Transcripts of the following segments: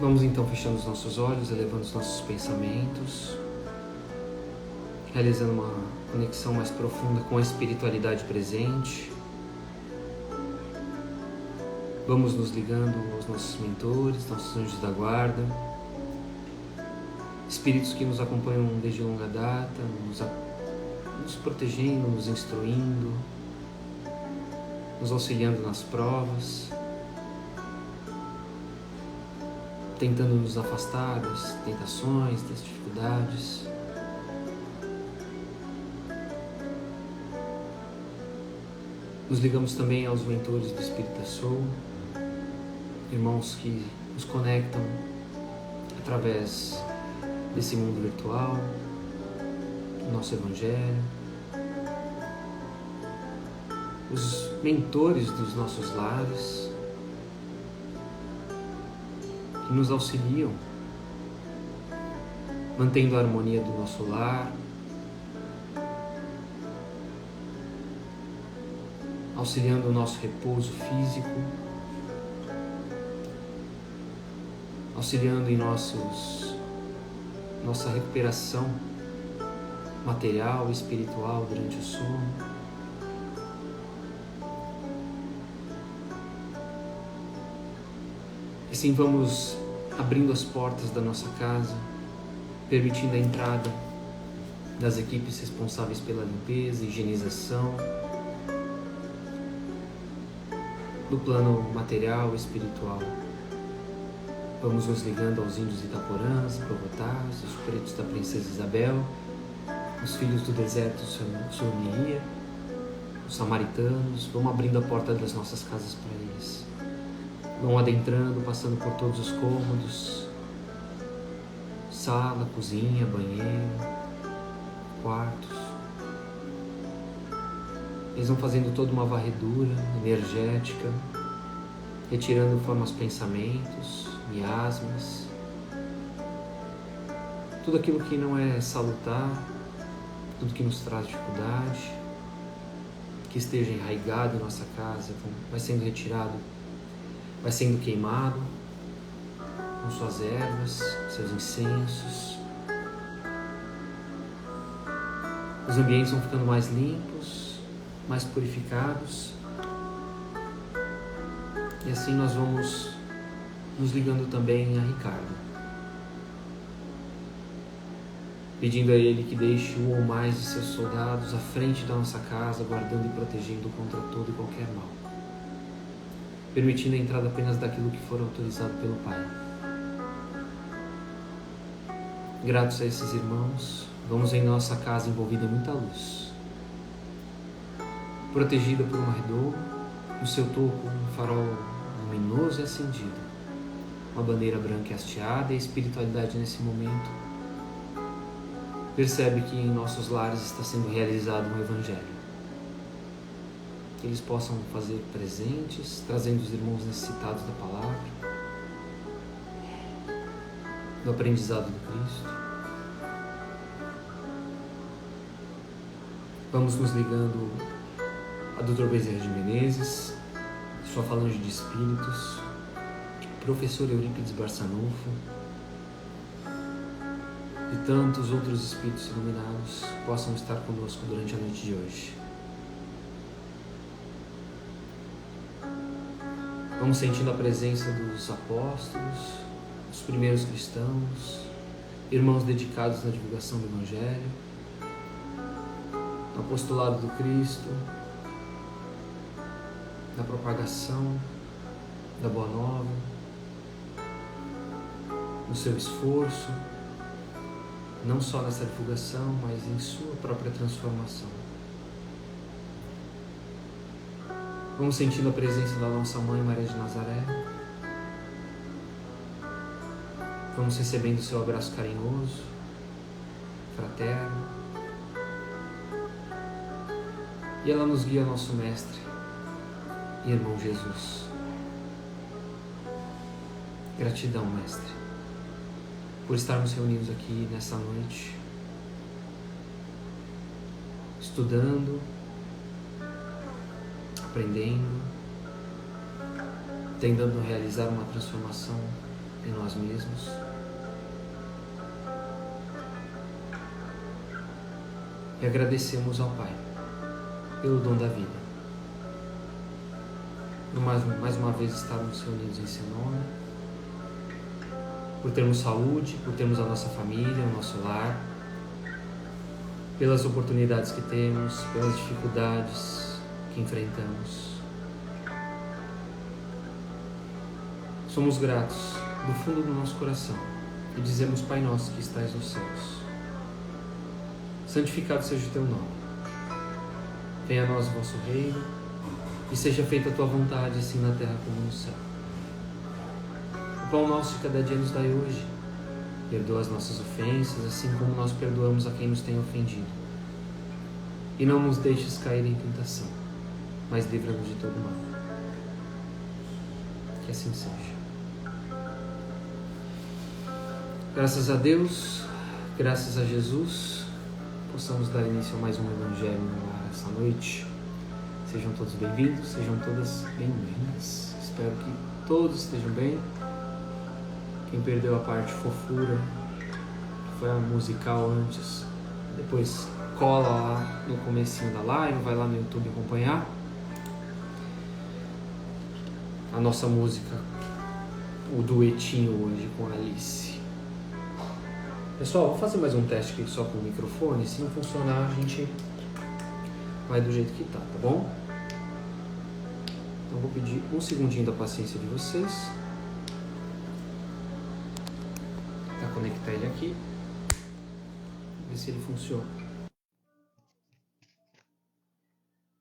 Vamos então fechando os nossos olhos, elevando os nossos pensamentos, realizando uma conexão mais profunda com a espiritualidade presente. Vamos nos ligando aos nossos mentores, nossos anjos da guarda, espíritos que nos acompanham desde longa data, nos protegendo, nos instruindo, nos auxiliando nas provas, tentando nos afastar das tentações, das dificuldades. Nos ligamos também aos mentores do Espírita Soul, irmãos que nos conectam através desse mundo virtual, do nosso Evangelho, os mentores dos nossos lares, que nos auxiliam, mantendo a harmonia do nosso lar, auxiliando o nosso repouso físico, auxiliando em nossa recuperação material e espiritual durante o sono. E assim vamos abrindo as portas da nossa casa, permitindo a entrada das equipes responsáveis pela limpeza e higienização, no plano material e espiritual. Vamos nos ligando aos índios itaporãs, provotás, os pretos da princesa Isabel, os filhos do deserto Sonia, os samaritanos. Vamos abrindo a porta das nossas casas para eles. Vão adentrando, passando por todos os cômodos, sala, cozinha, banheiro, quartos. Eles vão fazendo toda uma varredura energética, retirando formas pensamentos, miasmas, tudo aquilo que não é salutar, tudo que nos traz dificuldade, que esteja enraizado em nossa casa, vai sendo retirado, vai sendo queimado com suas ervas, seus incensos. Os ambientes vão ficando mais limpos, mais purificados, e assim nós vamos nos ligando também a Ricardo, pedindo a ele que deixe um ou mais de seus soldados à frente da nossa casa, guardando e protegendo contra todo e qualquer mal, permitindo a entrada apenas daquilo que for autorizado pelo Pai. Gratos a esses irmãos, vamos em nossa casa envolvida em muita luz, protegida por uma redoma, no seu topo um farol luminoso e acendido, uma bandeira branca e hasteada. E a espiritualidade nesse momento percebe que em nossos lares está sendo realizado um Evangelho, que eles possam fazer presentes, trazendo os irmãos necessitados da palavra, do aprendizado do Cristo. Vamos nos ligando a Dr. Bezerra de Menezes, sua falange de espíritos, professor Eurípides Barçanufo e tantos outros espíritos iluminados possam estar conosco durante a noite de hoje. Vamos sentindo a presença dos apóstolos, dos primeiros cristãos, irmãos dedicados na divulgação do Evangelho, no apostolado do Cristo, na propagação da Boa Nova, no seu esforço, não só nessa divulgação, mas em sua própria transformação. Vamos sentindo a presença da nossa Mãe Maria de Nazaré. Vamos recebendo o seu abraço carinhoso, fraterno. E ela nos guia ao nosso Mestre e Irmão Jesus. Gratidão, Mestre, por estarmos reunidos aqui nessa noite, estudando, aprendendo, tentando realizar uma transformação em nós mesmos. E agradecemos ao Pai pelo dom da vida. Por mais uma vez estarmos reunidos em seu nome, por termos saúde, por termos a nossa família, o nosso lar, pelas oportunidades que temos, pelas dificuldades que enfrentamos. Somos gratos do fundo do nosso coração e dizemos: Pai nosso que estais nos céus, santificado seja o teu nome. Venha a nós o vosso reino e seja feita a tua vontade, assim na terra como no céu. O pão nosso de cada dia nos dai hoje. Perdoa as nossas ofensas, assim como nós perdoamos a quem nos tem ofendido. E não nos deixes cair em tentação, mas livra-nos de todo mal. Que assim seja. Graças a Deus, graças a Jesus, possamos dar início a mais um Evangelho no ar essa noite. Sejam todos bem-vindos, sejam todas bem-vindas. Espero que todos estejam bem. Quem perdeu a parte fofura, que foi a musical antes, depois cola lá no comecinho da live, vai lá no YouTube acompanhar. A nossa música, o duetinho hoje com a Alice. Pessoal, vou fazer mais um teste aqui só com o microfone. Se não funcionar, a gente vai do jeito que tá bom? Então vou pedir um segundinho da paciência de vocês. Vou conectar ele aqui. Ver se ele funciona.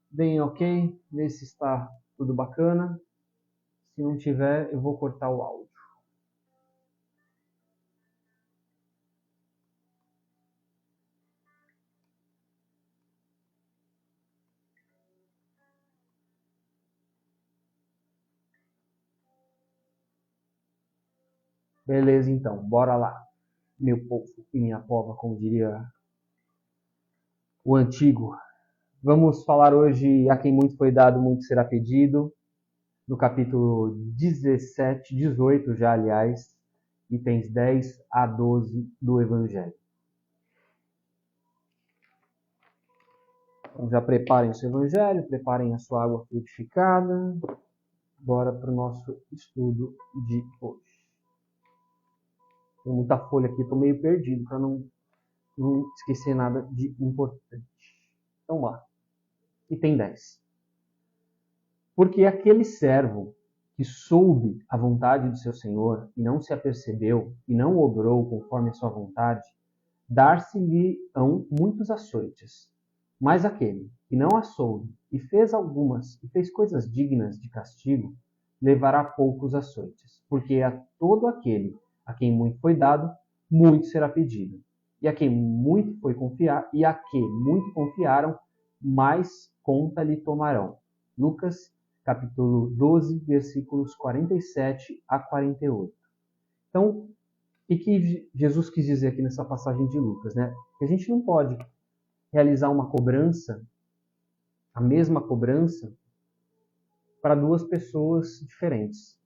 Bem, ok. Ver se está tudo bacana. Se não tiver, eu vou cortar o áudio. Beleza, então. Bora lá. Meu povo e minha pova, como diria o antigo. Vamos falar hoje: a quem muito foi dado, muito será pedido. No capítulo 17, 18 já, aliás, itens 10 a 12 do Evangelho. Então já preparem o seu Evangelho, preparem a sua água frutificada. Bora para o nosso estudo de hoje. Tem muita folha aqui, estou meio perdido para não esquecer nada de importante. Então lá, item 10. Porque aquele servo que soube a vontade de seu senhor e não se apercebeu e não obrou conforme a sua vontade, dar-se-lhe-ão muitos açoites. Mas aquele que não a soube e fez coisas dignas de castigo, levará poucos açoites. Porque a todo aquele a quem muito foi dado, muito será pedido. E a quem muito foi confiar, e a que muito confiaram, mais conta lhe tomarão. Lucas, capítulo 12, versículos 47 a 48. Então, o que Jesus quis dizer aqui nessa passagem de Lucas, né? Que a gente não pode realizar uma cobrança, a mesma cobrança, para duas pessoas diferentes,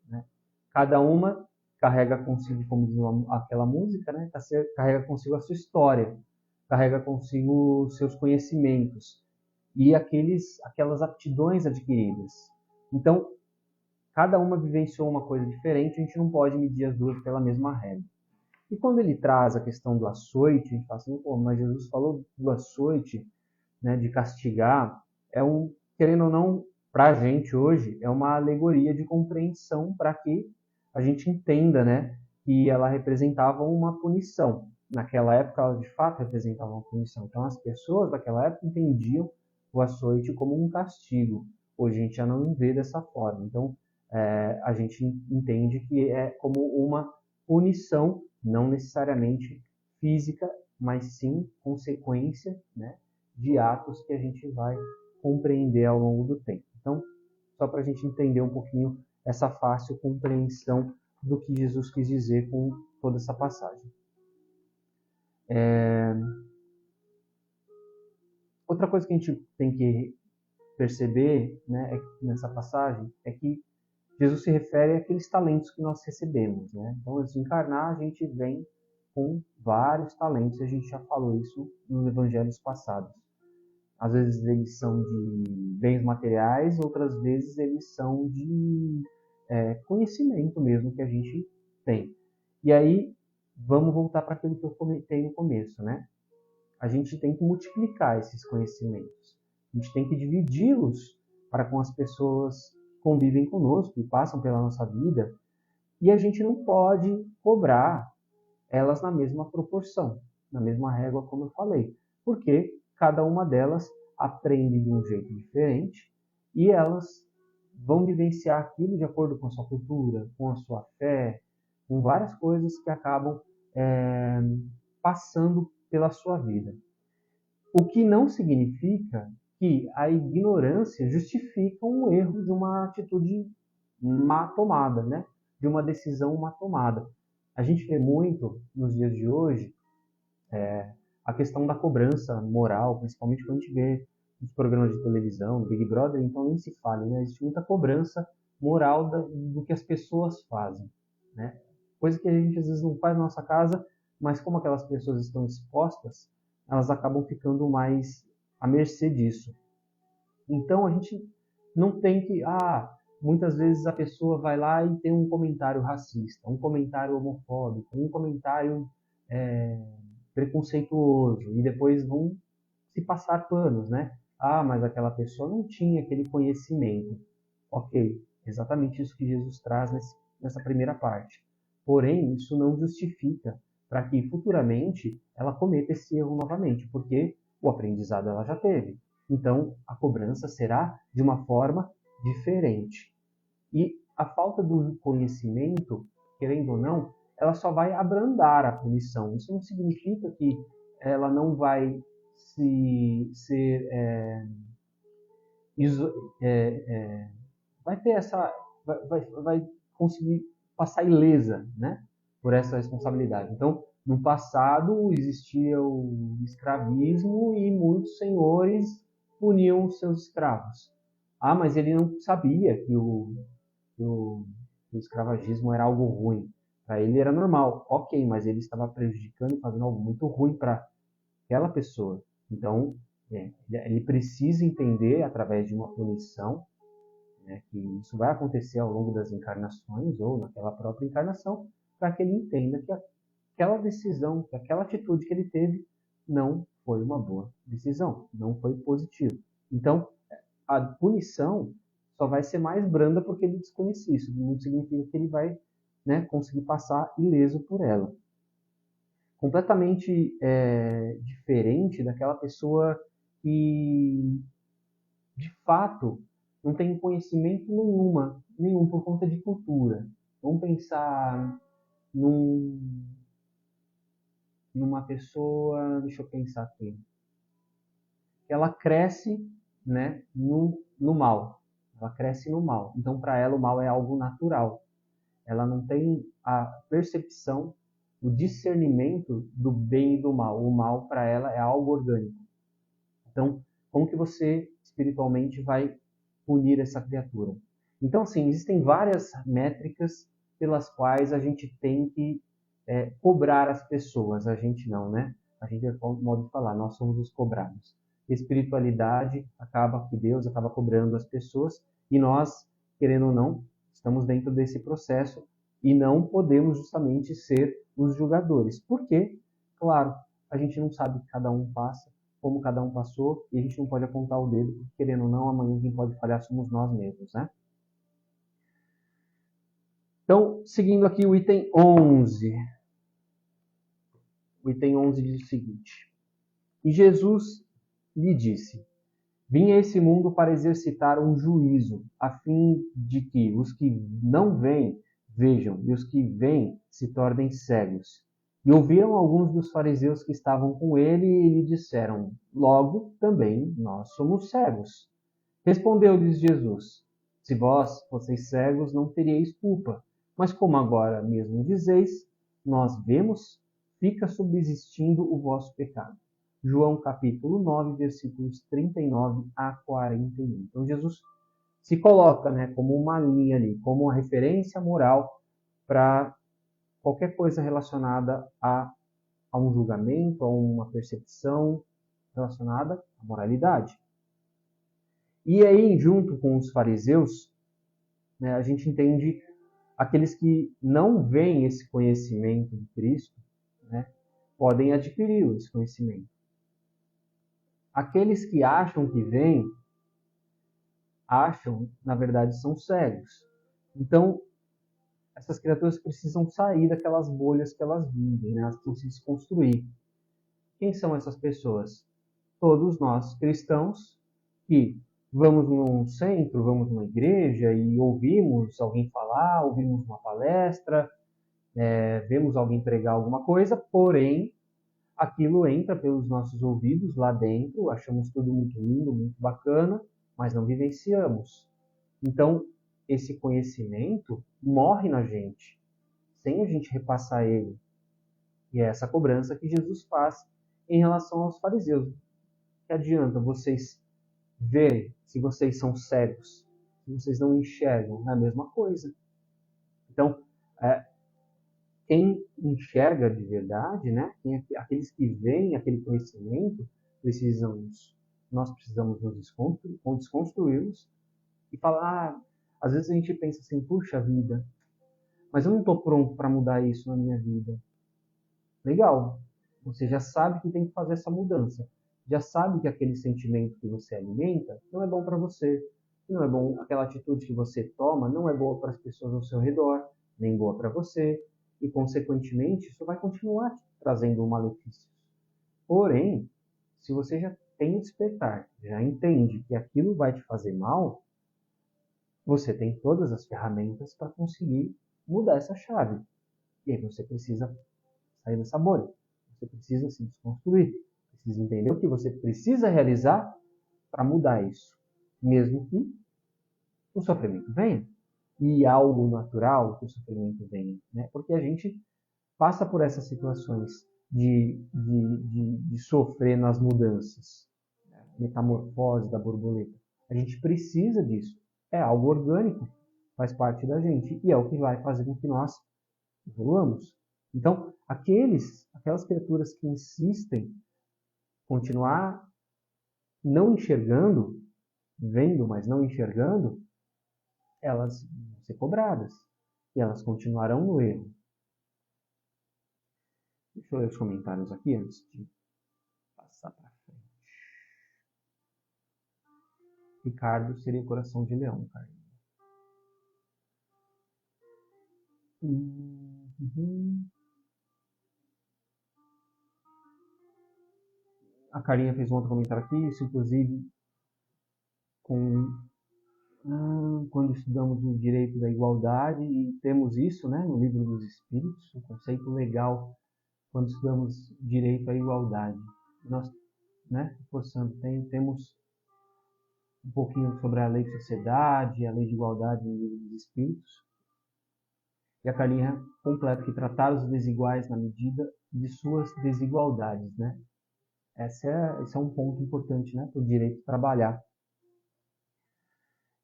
né? Cada uma carrega consigo, como diz aquela música, né? Carrega consigo a sua história, carrega consigo os seus conhecimentos e aquelas aptidões adquiridas. Então, cada uma vivenciou uma coisa diferente, a gente não pode medir as duas pela mesma regra. E quando ele traz a questão do açoite, a gente fala assim: pô, mas Jesus falou do açoite, né, de castigar, querendo ou não, para a gente hoje, é uma alegoria de compreensão para que a gente entenda, né, que ela representava uma punição. Naquela época, ela de fato representava uma punição. Então, as pessoas daquela época entendiam o açoite como um castigo. Hoje a gente já não vê dessa forma. Então, a gente entende que é como uma punição, não necessariamente física, mas sim consequência, né, de atos que a gente vai compreender ao longo do tempo. Então, só para a gente entender um pouquinho essa fácil compreensão do que Jesus quis dizer com toda essa passagem. Outra coisa que a gente tem que perceber, né, nessa passagem é que Jesus se refere àqueles talentos que nós recebemos, né? Então, antes de encarnar, a gente vem com vários talentos, a gente já falou isso nos evangelhos passados. Às vezes eles são de bens materiais, outras vezes eles são de conhecimento mesmo que a gente tem. E aí, vamos voltar para aquilo que eu comentei no começo, né? A gente tem que multiplicar esses conhecimentos. A gente tem que dividi-los para com as pessoas que convivem conosco e passam pela nossa vida. E a gente não pode cobrar elas na mesma proporção, na mesma régua, como eu falei. Porque cada uma delas aprende de um jeito diferente e elas vão vivenciar aquilo de acordo com a sua cultura, com a sua fé, com várias coisas que acabam passando pela sua vida. O que não significa que a ignorância justifica um erro de uma atitude má tomada, né? De uma decisão má tomada. A gente vê muito nos dias de hoje a questão da cobrança moral, principalmente quando a gente vê nos programas de televisão, Big Brother, então nem se fale, né? Existe muita cobrança moral do que as pessoas fazem, né? Coisa que a gente às vezes não faz na nossa casa, mas como aquelas pessoas estão expostas, elas acabam ficando mais à mercê disso. Então a gente não tem que... muitas vezes a pessoa vai lá e tem um comentário racista, um comentário homofóbico, um comentário preconceituoso, e depois vão se passar panos, né? Mas aquela pessoa não tinha aquele conhecimento. Ok, exatamente isso que Jesus traz nessa primeira parte. Porém, isso não justifica para que futuramente ela cometa esse erro novamente, porque o aprendizado ela já teve. Então, a cobrança será de uma forma diferente. E a falta do conhecimento, querendo ou não, ela só vai abrandar a punição. Isso não significa que ela não vai vai ter vai conseguir passar ilesa, né, por essa responsabilidade. Então, no passado existia o escravismo e muitos senhores puniam os seus escravos. Mas ele não sabia que o escravagismo era algo ruim. Para ele era normal, ok, mas ele estava prejudicando e fazendo algo muito ruim para aquela pessoa. Então, ele precisa entender, através de uma punição, né, que isso vai acontecer ao longo das encarnações ou naquela própria encarnação, para que ele entenda que aquela decisão, que aquela atitude que ele teve não foi uma boa decisão, não foi positivo. Então, a punição só vai ser mais branda porque ele desconhecia isso. Não significa que ele vai, né, conseguir passar ileso por ela. Completamente diferente daquela pessoa que, de fato, não tem conhecimento nenhum por conta de cultura. Vamos pensar numa pessoa, deixa eu pensar aqui, ela cresce, né, no mal. Ela cresce no mal. Então, para ela, o mal é algo natural. Ela não tem a percepção, o discernimento do bem e do mal. O mal, para ela, é algo orgânico. Então, como que você, espiritualmente, vai punir essa criatura? Então, assim, existem várias métricas pelas quais a gente tem que cobrar as pessoas. A gente não, né? A gente é o modo de falar, nós somos os cobrados. Espiritualidade acaba que Deus acaba cobrando as pessoas e nós, querendo ou não, estamos dentro desse processo e não podemos justamente ser os julgadores. Por quê? Claro, a gente não sabe o que cada um passa, como cada um passou, e a gente não pode apontar o dedo, porque querendo ou não, amanhã quem pode falhar somos nós mesmos, né? Então, seguindo aqui o item 11. O item 11 diz o seguinte: E Jesus lhe disse: Vim a esse mundo para exercitar um juízo, a fim de que os que não veem vejam, e os que veem se tornem cegos. E ouviram alguns dos fariseus que estavam com ele e lhe disseram: Logo, também nós somos cegos. Respondeu-lhes Jesus: Se vós fosseis cegos, não teríeis culpa. Mas como agora mesmo dizeis, nós vemos, fica subsistindo o vosso pecado. João capítulo 9, versículos 39 a 41. Então Jesus se coloca, né, como uma linha ali, como uma referência moral para qualquer coisa relacionada a um julgamento, a uma percepção relacionada à moralidade. E aí, junto com os fariseus, né, a gente entende aqueles que não veem esse conhecimento de Cristo, né, podem adquirir esse conhecimento. Aqueles que acham que veem, acham, na verdade, são cegos. Então, essas criaturas precisam sair daquelas bolhas que elas vivem, né? Elas precisam se desconstruir. Quem são essas pessoas? Todos nós cristãos que vamos num centro, vamos numa igreja e ouvimos alguém falar, ouvimos uma palestra, vemos alguém pregar alguma coisa, porém aquilo entra pelos nossos ouvidos lá dentro, achamos tudo muito lindo, muito bacana, mas não vivenciamos. Então, esse conhecimento morre na gente, sem a gente repassar ele. E é essa cobrança que Jesus faz em relação aos fariseus. Que adianta vocês verem se vocês são cegos, se vocês não enxergam? É a mesma coisa. Então, quem enxerga de verdade, né? Aqueles que veem aquele conhecimento, nós precisamos nos desconstruí-los e falar, às vezes a gente pensa assim, puxa vida, mas eu não estou pronto para mudar isso na minha vida. Legal, você já sabe que tem que fazer essa mudança, já sabe que aquele sentimento que você alimenta não é bom para você, não é bom, aquela atitude que você toma não é boa para as pessoas ao seu redor, nem boa para você, e consequentemente isso vai continuar te trazendo malefícios. Porém, se você já tem o despertar, já entende que aquilo vai te fazer mal, você tem todas as ferramentas para conseguir mudar essa chave. E aí você precisa sair dessa bolha. Você precisa se desconstruir. Precisa entender o que você precisa realizar para mudar isso. Mesmo que o sofrimento venha. E algo natural que o sofrimento venha. Né? Porque a gente passa por essas situações de sofrer nas mudanças. Metamorfose da borboleta. A gente precisa disso. É algo orgânico, faz parte da gente e é o que vai fazer com que nós evoluamos. Então, aquelas criaturas que insistem continuar não enxergando, vendo, mas não enxergando, elas vão ser cobradas e elas continuarão no erro. Deixa eu ler os comentários aqui antes de passar para frente. Ricardo seria o coração de leão, Carlinhos. A Carlinha fez um outro comentário aqui, isso inclusive quando estudamos o direito da igualdade, e temos isso, né, no livro dos Espíritos, um conceito legal quando estudamos direito à igualdade. Nós, né, reforçando, temos um pouquinho sobre a lei de sociedade, a lei de igualdade no livro dos Espíritos. E a Carlinha completa que tratar os desiguais na medida de suas desigualdades, né? Esse é um ponto importante, né, para o direito trabalhar.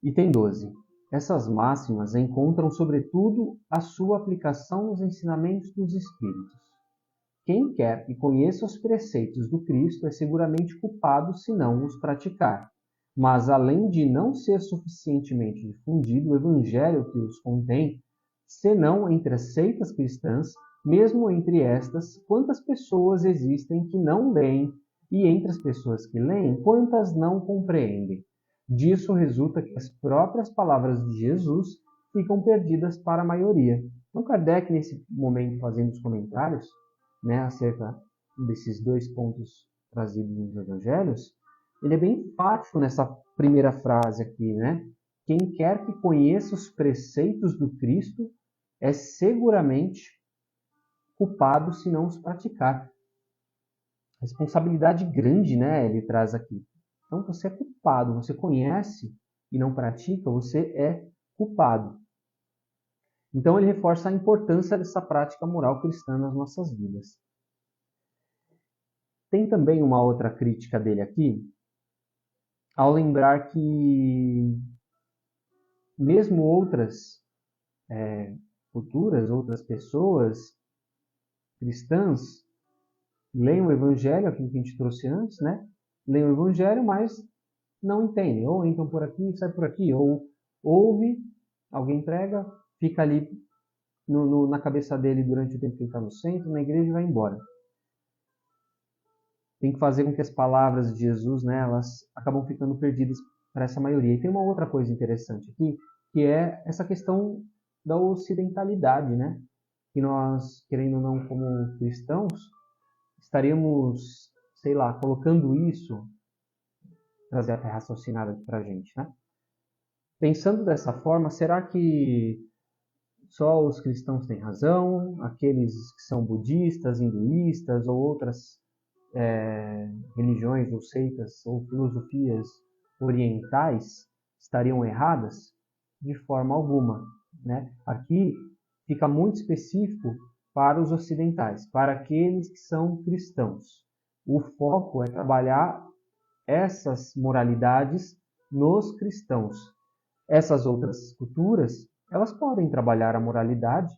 Item 12. Essas máximas encontram, sobretudo, a sua aplicação nos ensinamentos dos Espíritos. Quem quer que conheça os preceitos do Cristo é seguramente culpado se não os praticar. Mas, além de não ser suficientemente difundido o evangelho que os contém, senão entre as seitas cristãs, mesmo entre estas, quantas pessoas existem que não leem, e entre as pessoas que leem, quantas não compreendem. Disso resulta que as próprias palavras de Jesus ficam perdidas para a maioria. Então, Kardec, nesse momento, fazendo os comentários, né, acerca desses dois pontos trazidos nos evangelhos, ele é bem enfático nessa primeira frase aqui, né? Quem quer que conheça os preceitos do Cristo é seguramente culpado se não os praticar. Responsabilidade grande, né? Ele traz aqui. Então você é culpado, você conhece e não pratica, você é culpado. Então ele reforça a importância dessa prática moral cristã nas nossas vidas. Tem também uma outra crítica dele aqui, ao lembrar que mesmo outras culturas, outras pessoas cristãs, leem o Evangelho, aquilo que a gente trouxe antes, né? Leem o Evangelho, mas não entendem. Ou entram por aqui, sai por aqui. Ou ouve, alguém prega, fica ali na cabeça dele durante o tempo que ele está no centro, na igreja e vai embora. Tem que fazer com que as palavras de Jesus, né, elas acabam ficando perdidas para essa maioria. E tem uma outra coisa interessante aqui, que é essa questão da ocidentalidade, né? Que nós, querendo ou não, como cristãos, estaríamos, sei lá, colocando isso, trazer a raciocinada aqui para a gente, né? Pensando dessa forma, será que só os cristãos têm razão? Aqueles que são budistas, hinduístas ou outras religiões ou seitas ou filosofias orientais estariam erradas? De forma alguma, né? Aqui fica muito específico para os ocidentais, para aqueles que são cristãos. O foco é trabalhar essas moralidades nos cristãos. Essas outras culturas, elas podem trabalhar a moralidade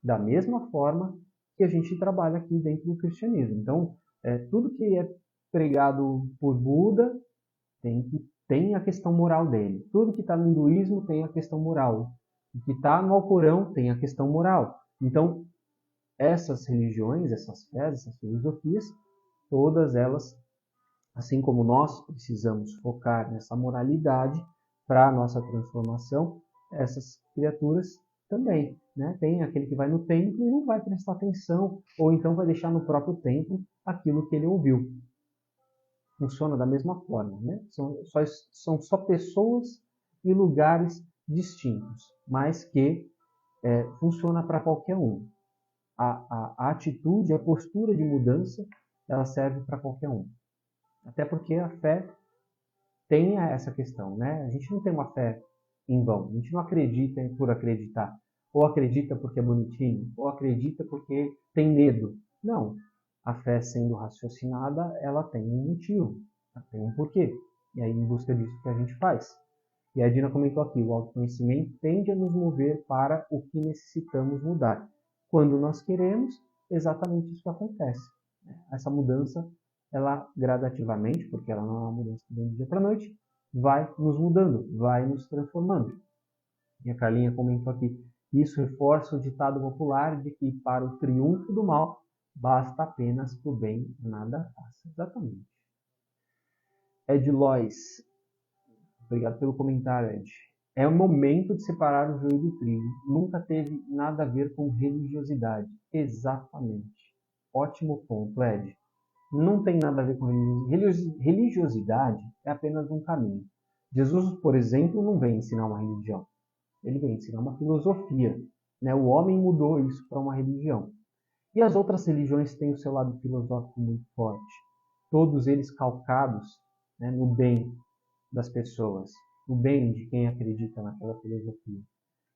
da mesma forma que a gente trabalha aqui dentro do cristianismo. Então, tudo que é pregado por Buda tem a questão moral dele. Tudo que está no hinduísmo tem a questão moral. O que está no Alcorão tem a questão moral. Então, essas religiões, essas fés, essas filosofias, todas elas, assim como nós precisamos focar nessa moralidade para a nossa transformação, essas criaturas também, né? Tem aquele que vai no templo e não vai prestar atenção, ou então vai deixar no próprio templo aquilo que ele ouviu. Funciona da mesma forma, né? São só pessoas e lugares distintos, mas que funciona para qualquer um. A atitude, a postura de mudança, ela serve para qualquer um. Até porque a fé tem essa questão, né? A gente não tem uma fé em vão. A gente não acredita por acreditar. Ou acredita porque é bonitinho, ou acredita porque tem medo. Não. A fé sendo raciocinada, ela tem um motivo, ela tem um porquê. E aí, em busca disso que a gente faz. E a Dina comentou aqui, o autoconhecimento tende a nos mover para o que necessitamos mudar. Quando nós queremos, exatamente isso que acontece. Essa mudança, ela gradativamente, porque ela não é uma mudança do dia para a noite, vai nos mudando, vai nos transformando. E a Carlinha comentou aqui, isso reforça o ditado popular de que para o triunfo do mal, basta apenas que o bem nada faça. Exatamente. Ed Lois, obrigado pelo comentário, Ed. É o momento de separar o joio do trigo. Nunca teve nada a ver com religiosidade. Exatamente. Ótimo ponto, Ed. Não tem nada a ver com religiosidade, é apenas um caminho. Jesus, por exemplo, não vem ensinar uma religião. Ele vem ensinar uma filosofia. Né? O homem mudou isso para uma religião. E as outras religiões têm o seu lado filosófico muito forte. Todos eles calcados, né, no bem das pessoas, no bem de quem acredita naquela filosofia.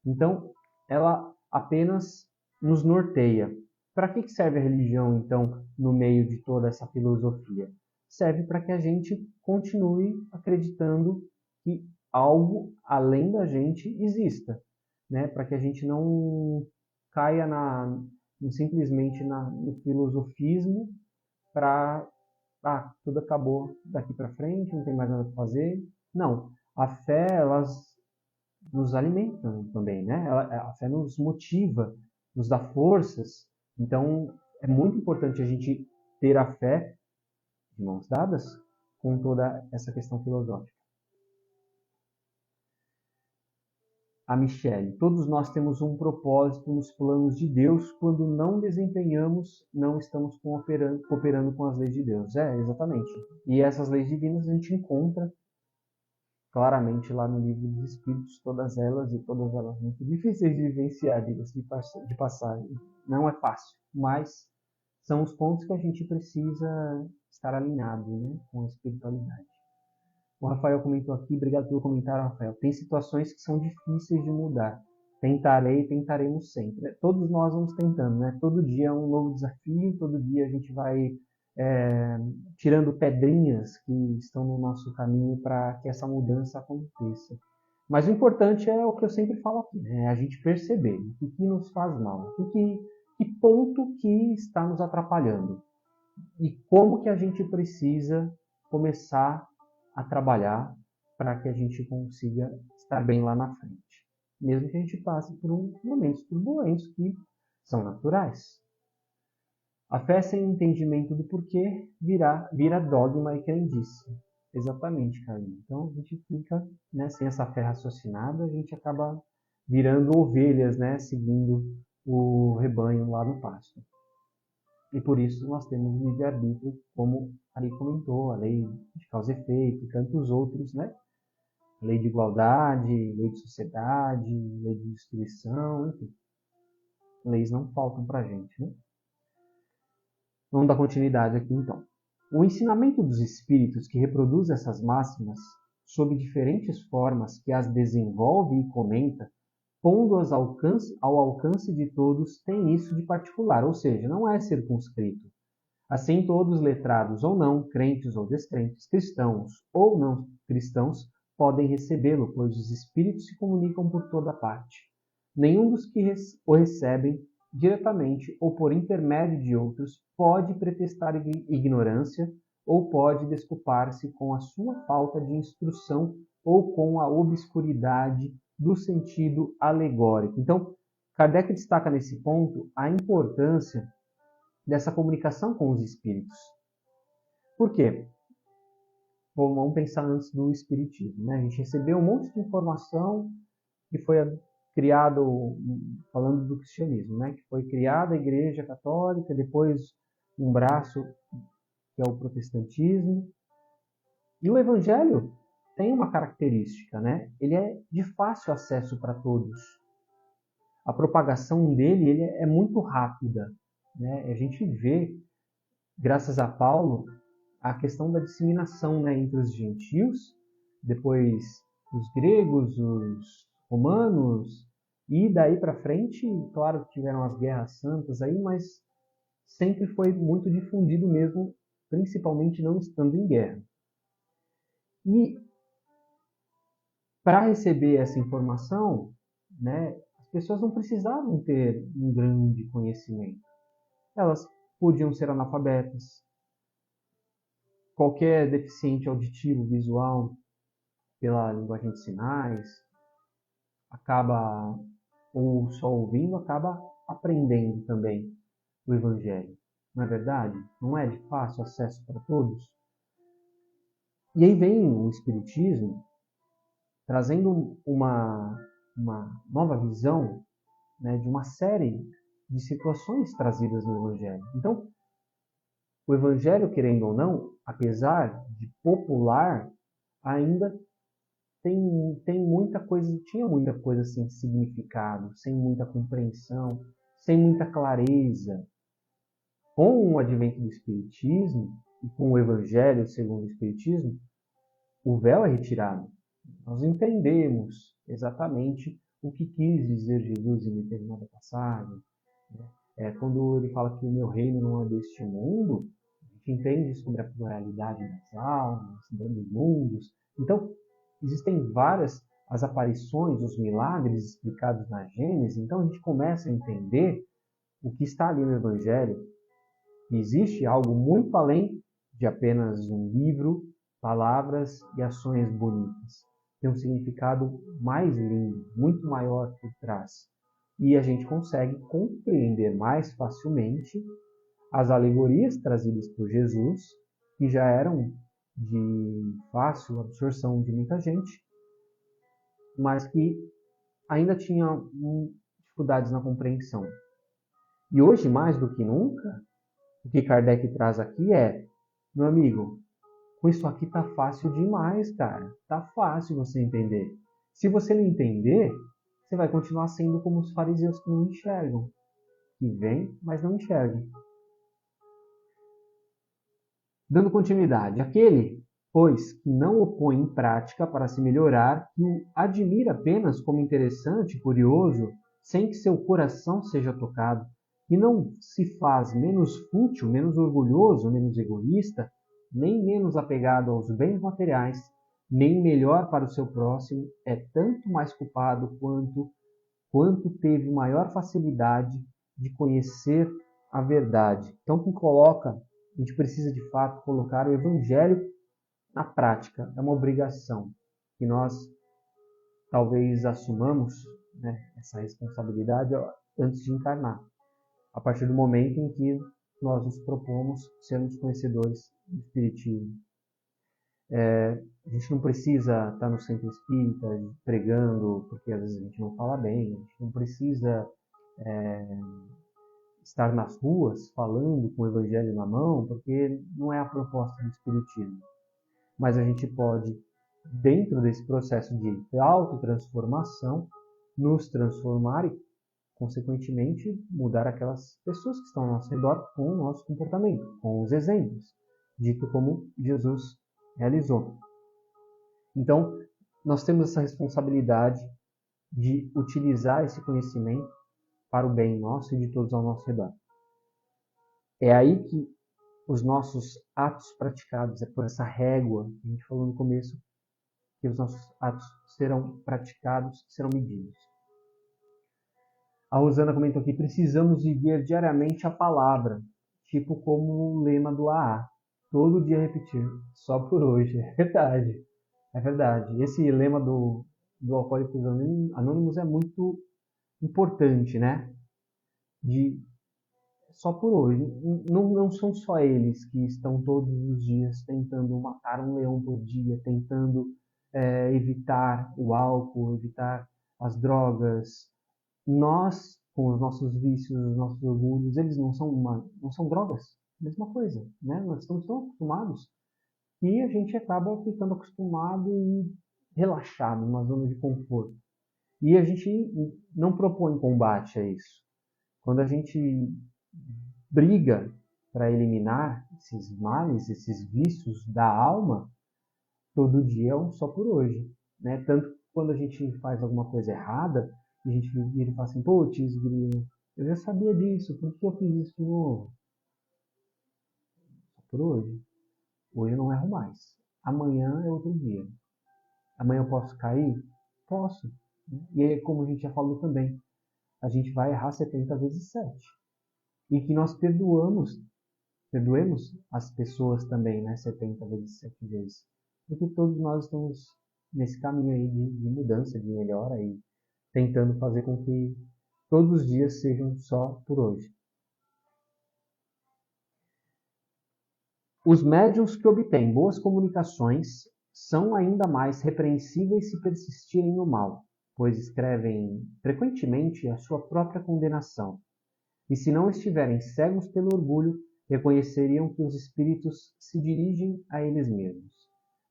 Então, ela apenas nos norteia. Para que serve a religião, então, no meio de toda essa filosofia? Serve para que a gente continue acreditando que algo além da gente exista, né? Para que a gente não caia simplesmente no filosofismo para tudo acabou daqui para frente, não tem mais nada para fazer. Não, a fé, elas nos alimentam também, né? A fé nos motiva, nos dá forças. Então, é muito importante a gente ter a fé de mãos dadas com toda essa questão filosófica. A Michele, todos nós temos um propósito nos planos de Deus. Quando não desempenhamos, não estamos cooperando com as leis de Deus. Exatamente. E essas leis divinas a gente encontra claramente lá no livro dos Espíritos, todas elas muito difíceis de vivenciar, de passagem. Não é fácil, mas são os pontos que a gente precisa estar alinhado, né, com a espiritualidade. O Rafael comentou aqui, obrigado pelo comentário, Rafael. Tem situações que são difíceis de mudar. Tentaremos sempre. Todos nós vamos tentando, né? Todo dia é um novo desafio, todo dia a gente vai tirando pedrinhas que estão no nosso caminho para que essa mudança aconteça. Mas o importante é o que eu sempre falo aqui, né? É a gente perceber o que nos faz mal, que ponto que está nos atrapalhando e como que a gente precisa começar a trabalhar para que a gente consiga estar bem lá na frente. Mesmo que a gente passe por momentos turbulentos que são naturais. A fé sem entendimento do porquê vira dogma e crendice. Exatamente, Carlinhos. Então a gente fica, né, sem essa fé raciocinada, a gente acaba virando ovelhas, né, seguindo o rebanho lá no pasto. E por isso nós temos o livre-arbítrio, como ali comentou, a lei de causa e efeito e tantos outros, né? Lei de igualdade, lei de sociedade, lei de distribuição, enfim. Leis não faltam para a gente, né? Vamos dar continuidade aqui então. O ensinamento dos espíritos que reproduz essas máximas, sob diferentes formas que as desenvolve e comenta, pondo-as ao alcance de todos, tem isso de particular, ou seja, não é circunscrito. Assim, todos, letrados ou não, crentes ou descrentes, cristãos ou não cristãos, podem recebê-lo, pois os espíritos se comunicam por toda parte. Nenhum dos que o recebem, diretamente ou por intermédio de outros, pode pretextar ignorância ou pode desculpar-se com a sua falta de instrução ou com a obscuridade do sentido alegórico. Então, Kardec destaca nesse ponto a importância dessa comunicação com os espíritos. Por quê? Bom, vamos pensar antes do espiritismo, né? A gente recebeu um monte de informação que foi criado, falando do cristianismo, né? Que foi criada a Igreja Católica, depois um braço que é o protestantismo. E o Evangelho tem uma característica, né? Ele é de fácil acesso para todos. A propagação dele é muito rápida, né? A gente vê, graças a Paulo, a questão da disseminação, né, entre os gentios, depois os gregos, os romanos, e daí para frente, claro que tiveram as guerras santas aí, mas sempre foi muito difundido mesmo, principalmente não estando em guerra. E para receber essa informação, né, as pessoas não precisavam ter um grande conhecimento. Elas podiam ser analfabetas, qualquer deficiente auditivo, visual, pela linguagem de sinais, acaba, ou só ouvindo, acaba aprendendo também o Evangelho. Não é verdade? Não é de fácil acesso para todos? E aí vem o Espiritismo trazendo uma nova visão, né, de uma série de situações trazidas no Evangelho. Então, o Evangelho, querendo ou não, apesar de popular, ainda tem muita coisa, tinha muita coisa sem significado, sem muita compreensão, sem muita clareza. Com o advento do Espiritismo e com o Evangelho segundo o Espiritismo, o véu é retirado. Nós entendemos exatamente o que quis dizer Jesus em determinada passagem. Quando ele fala que o meu reino não é deste mundo, a gente entende sobre a pluralidade das almas, dos mundos. Então, existem várias as aparições, os milagres explicados na Gênesis, então a gente começa a entender o que está ali no Evangelho. Existe algo muito além de apenas um livro, palavras e ações bonitas. Tem um significado mais lindo, muito maior por trás. E a gente consegue compreender mais facilmente as alegorias trazidas por Jesus, que já eram de fácil absorção de muita gente, mas que ainda tinham dificuldades na compreensão. E hoje, mais do que nunca, o que Kardec traz aqui é, meu amigo, com isso aqui tá fácil demais, cara. Tá fácil você entender. Se você não entender, você vai continuar sendo como os fariseus que não enxergam. Que vêm, mas não enxergam. Dando continuidade, aquele, pois, que não o põe em prática para se melhorar, que o admira apenas como interessante, curioso, sem que seu coração seja tocado, e não se faz menos fútil, menos orgulhoso, menos egoísta, nem menos apegado aos bens materiais, nem melhor para o seu próximo, é tanto mais culpado quanto teve maior facilidade de conhecer a verdade. Então, a gente precisa de fato colocar o Evangelho na prática. É uma obrigação que nós talvez assumamos, né, essa responsabilidade antes de encarnar, a partir do momento em que nós nos propomos sermos conhecedores do Espiritismo. A gente não precisa estar no centro espírita pregando, porque às vezes a gente não fala bem, a gente não precisa estar nas ruas falando com o Evangelho na mão, porque não é a proposta do Espiritismo. Mas a gente pode, dentro desse processo de autotransformação, nos transformar e, consequentemente, mudar aquelas pessoas que estão ao nosso redor com o nosso comportamento, com os exemplos, dito como Jesus realizou. Então, nós temos essa responsabilidade de utilizar esse conhecimento para o bem nosso e de todos ao nosso redor. É aí que os nossos atos praticados, é por essa régua que a gente falou no começo, que os nossos atos serão praticados, serão medidos. A Rosana comentou aqui, precisamos viver diariamente a palavra, tipo como o lema do AA. Todo dia repetir, só por hoje. É verdade. É verdade. Esse lema do Alcoólicos Anônimos é muito importante, né? Só por hoje. Não são só eles que estão todos os dias tentando matar um leão por dia, tentando evitar o álcool, evitar as drogas. Nós, com os nossos vícios, os nossos orgulhos, eles não são drogas. Mesma coisa, né? Nós estamos tão acostumados e a gente acaba ficando acostumado e relaxado, numa zona de conforto. E a gente não propõe combate a isso. Quando a gente briga para eliminar esses males, esses vícios da alma, todo dia é um só por hoje. Né? Tanto que quando a gente faz alguma coisa errada, a gente vira e fala assim, putz, eu já sabia disso, por que eu fiz isso de novo? Só por hoje. Hoje eu não erro mais. Amanhã é outro dia. Amanhã eu posso cair? Posso. E aí, como a gente já falou também, a gente vai errar 70 vezes 7. E que nós perdoemos as pessoas também, né? 70 vezes 7 vezes. Porque todos nós estamos nesse caminho aí de mudança, de melhora e tentando fazer com que todos os dias sejam só por hoje. Os médiuns que obtêm boas comunicações são ainda mais repreensíveis se persistirem no mal, pois escrevem frequentemente a sua própria condenação. E se não estiverem cegos pelo orgulho, reconheceriam que os espíritos se dirigem a eles mesmos.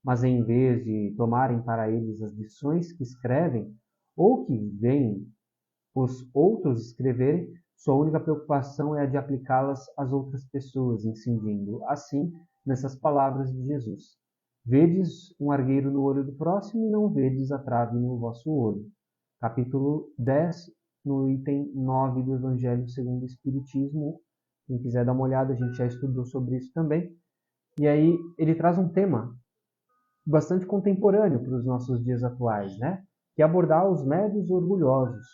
Mas em vez de tomarem para eles as lições que escrevem, ou que veem os outros escreverem, sua única preocupação é a de aplicá-las às outras pessoas, incidindo, assim, nessas palavras de Jesus. Vedes um argueiro no olho do próximo e não vedes a trave no vosso olho. Capítulo 10, no item 9 do Evangelho segundo o Espiritismo. Quem quiser dar uma olhada, a gente já estudou sobre isso também. E aí ele traz um tema bastante contemporâneo para os nossos dias atuais, né? Que é abordar os médios orgulhosos.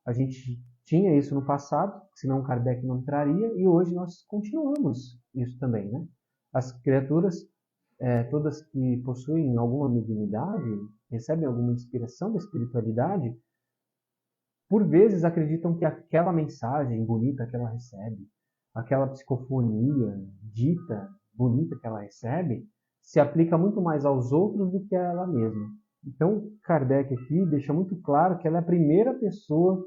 A gente tinha isso no passado, senão Kardec não traria, e hoje nós continuamos isso também, né? As criaturas, todas que possuem alguma mediunidade, recebem alguma inspiração da espiritualidade, por vezes acreditam que aquela mensagem bonita que ela recebe, aquela psicofonia dita bonita que ela recebe, se aplica muito mais aos outros do que a ela mesma. Então, Kardec aqui deixa muito claro que ela é a primeira pessoa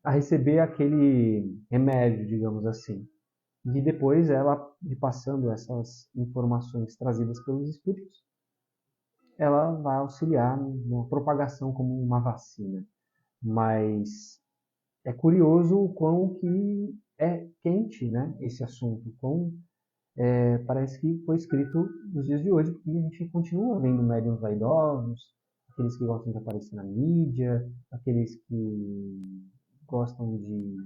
a receber aquele remédio, digamos assim. E depois ela, repassando essas informações trazidas pelos espíritos, ela vai auxiliar na propagação como uma vacina. Mas é curioso o quão que é quente, né, esse assunto, parece que foi escrito nos dias de hoje, porque a gente continua vendo médiuns vaidosos, aqueles que gostam de aparecer na mídia, aqueles que gostam de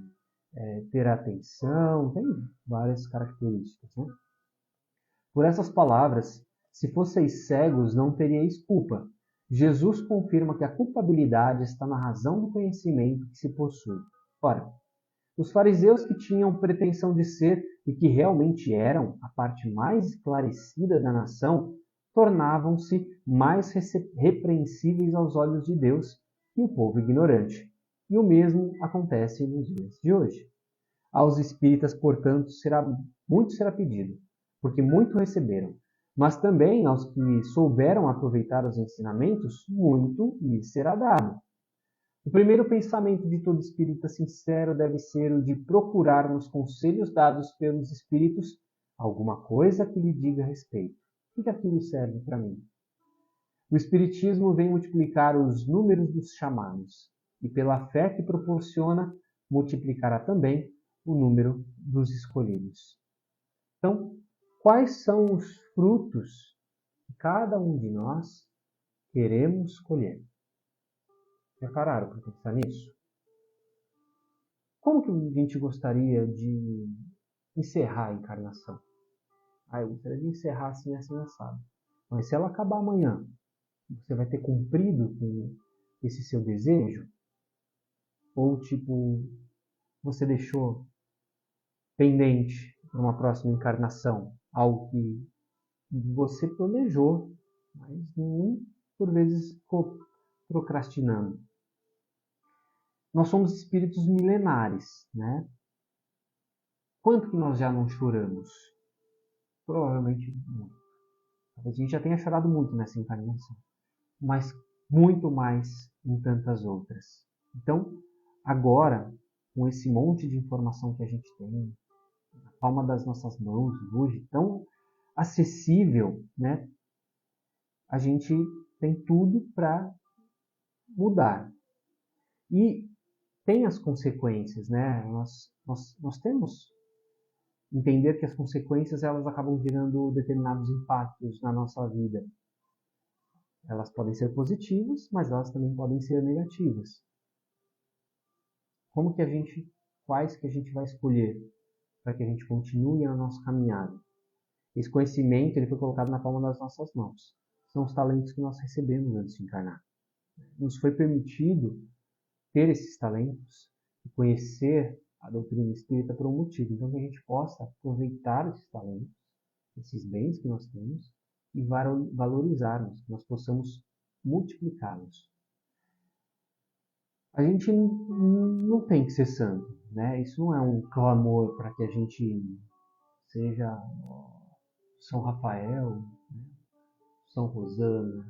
ter atenção, tem várias características. Né? Por essas palavras, Se fosseis cegos, não teríeis culpa. Jesus confirma que a culpabilidade está na razão do conhecimento que se possui. Ora, os fariseus, que tinham pretensão de ser e que realmente eram a parte mais esclarecida da nação, tornavam-se mais repreensíveis aos olhos de Deus que o povo ignorante. E o mesmo acontece nos dias de hoje. Aos espíritas, portanto, muito será pedido, porque muito receberam. Mas também aos que souberam aproveitar os ensinamentos, muito lhes será dado. O primeiro pensamento de todo espírita sincero deve ser o de procurar nos conselhos dados pelos espíritos alguma coisa que lhe diga respeito. O que aquilo serve para mim? O espiritismo vem multiplicar os números dos chamados e, pela fé que proporciona, multiplicará também o número dos escolhidos. Então, quais são os frutos que cada um de nós queremos colher? Já pararam para pensar nisso? Como que a gente gostaria de encerrar a encarnação? Eu gostaria de encerrar assim, assado. Mas se ela acabar amanhã, você vai ter cumprido com esse seu desejo? Ou, você deixou pendente para uma próxima encarnação algo que você planejou, mas por vezes ficou procrastinando? Nós somos espíritos milenares, né? Quanto que nós já não choramos? Provavelmente muito. Talvez a gente já tenha chorado muito nessa encarnação, mas muito mais em tantas outras. Então, agora, com esse monte de informação que a gente tem, na palma das nossas mãos, hoje, tão acessível, né? A gente tem tudo para mudar. E tem as consequências, né? Nós temos entender que as consequências elas acabam gerando determinados impactos na nossa vida. Elas podem ser positivas, mas elas também podem ser negativas. Quais que a gente vai escolher para que a gente continue a nossa caminhada? Esse conhecimento ele foi colocado na palma das nossas mãos. São os talentos que nós recebemos antes de encarnar. Nos foi permitido ter esses talentos e conhecer a doutrina espírita por um motivo. Então, que a gente possa aproveitar esses talentos, esses bens que nós temos e valorizarmos, que nós possamos multiplicá-los. A gente não tem que ser santo, né? Isso não é um clamor para que a gente seja São Rafael, né? São Rosana,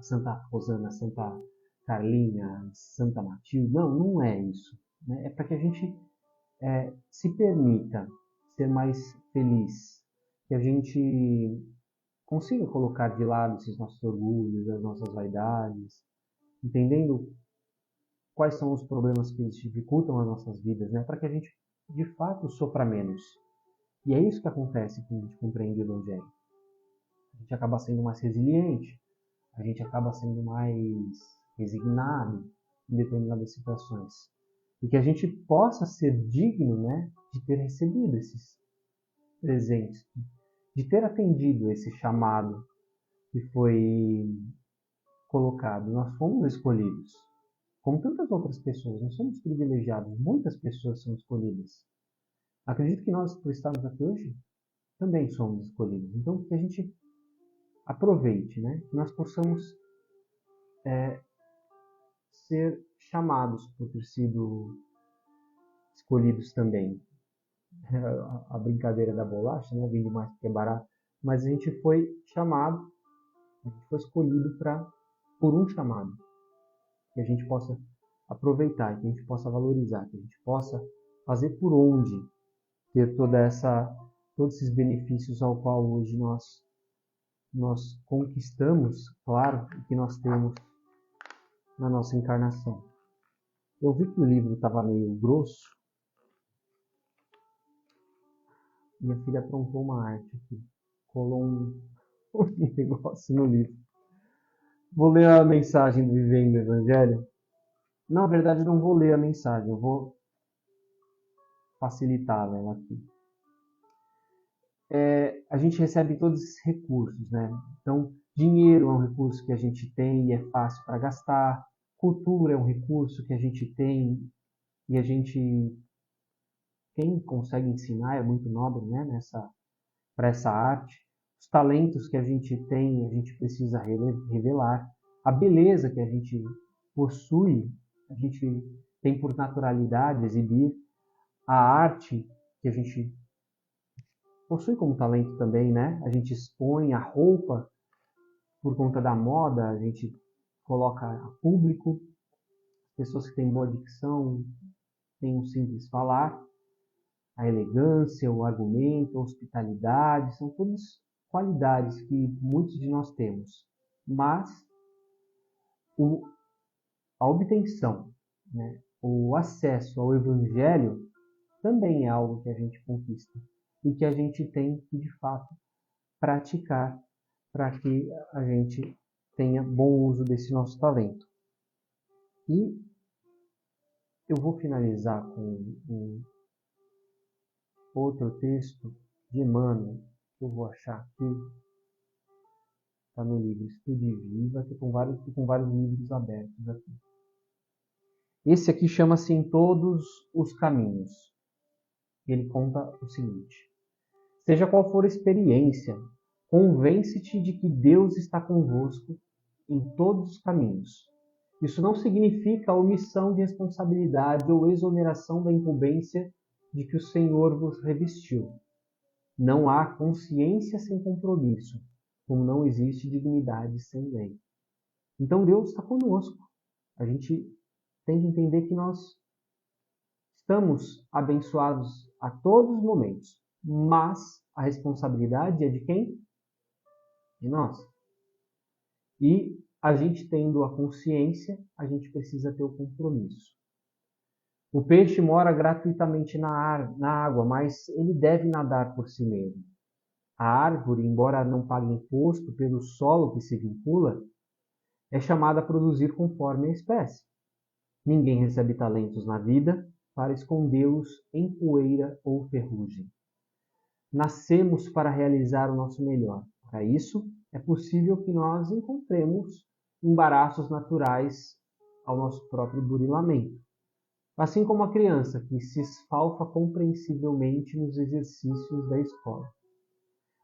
Santa Rosana, Santa Carlinha, Santa Matilde. Não é isso. Né? É para que a gente se permita ser mais feliz, que a gente consiga colocar de lado esses nossos orgulhos, as nossas vaidades, entendendo quais são os problemas que dificultam as nossas vidas, né? Para que a gente, de fato, sofra menos. E é isso que acontece quando a gente compreende o Evangelho. A gente acaba sendo mais resiliente, a gente acaba sendo mais resignado em determinadas situações. E que a gente possa ser digno, né, de ter recebido esses presentes, de ter atendido esse chamado que foi colocado. Nós fomos escolhidos. Como tantas outras pessoas, nós somos privilegiados. Muitas pessoas são escolhidas. Acredito que nós, por estarmos aqui hoje, também somos escolhidos. Então, que a gente aproveite, né? Que nós possamos ser chamados por ter sido escolhidos também. A brincadeira da bolacha, né? Vem demais porque é barato. Mas a gente foi chamado, a gente foi escolhido por um chamado. Que a gente possa aproveitar, que a gente possa valorizar, que a gente possa fazer por onde ter todos esses benefícios ao qual hoje nós conquistamos, claro, e que nós temos na nossa encarnação. Eu vi que o livro estava meio grosso. Minha filha aprontou uma arte aqui. Colou um negócio no livro. Vou ler a mensagem do Vivendo o Evangelho. Na verdade, não vou ler a mensagem. Eu vou facilitar ela aqui. a gente recebe todos esses recursos, né? Então, dinheiro é um recurso que a gente tem e é fácil para gastar. Cultura é um recurso que a gente tem e a gente, quem consegue ensinar é muito nobre, né? Para essa arte. Os talentos que a gente tem, a gente precisa revelar. A beleza que a gente possui, a gente tem por naturalidade exibir. A arte que a gente possui como talento também, né? A gente expõe a roupa por conta da moda, a gente coloca a público, pessoas que têm boa dicção, têm um simples falar, a elegância, o argumento, a hospitalidade, são todas qualidades que muitos de nós temos. Mas o, a obtenção, né, o acesso ao Evangelho também é algo que a gente conquista e que a gente tem que, de fato, praticar para que a gente tenha bom uso desse nosso talento. E eu vou finalizar com um outro texto de Emmanuel, que eu vou achar aqui, está no livro Estude Viva, que com vários livros abertos aqui. Esse aqui chama-se Em Todos os Caminhos. Ele conta o seguinte: seja qual for a experiência, convence-te de que Deus está convosco em todos os caminhos. Isso não significa omissão de responsabilidade ou exoneração da incumbência de que o Senhor vos revestiu. Não há consciência sem compromisso, como não existe dignidade sem lei. Então Deus está conosco. A gente tem que entender que nós estamos abençoados a todos os momentos, mas a responsabilidade é de quem? De nós. E a gente tendo a consciência, a gente precisa ter o compromisso. O peixe mora gratuitamente na água, mas ele deve nadar por si mesmo. A árvore, embora não pague imposto pelo solo que se vincula, é chamada a produzir conforme a espécie. Ninguém recebe talentos na vida para escondê-los em poeira ou ferrugem. Nascemos para realizar o nosso melhor. Para isso, é possível que nós encontremos embaraços naturais ao nosso próprio burilamento. Assim como a criança que se esfalfa compreensivelmente nos exercícios da escola.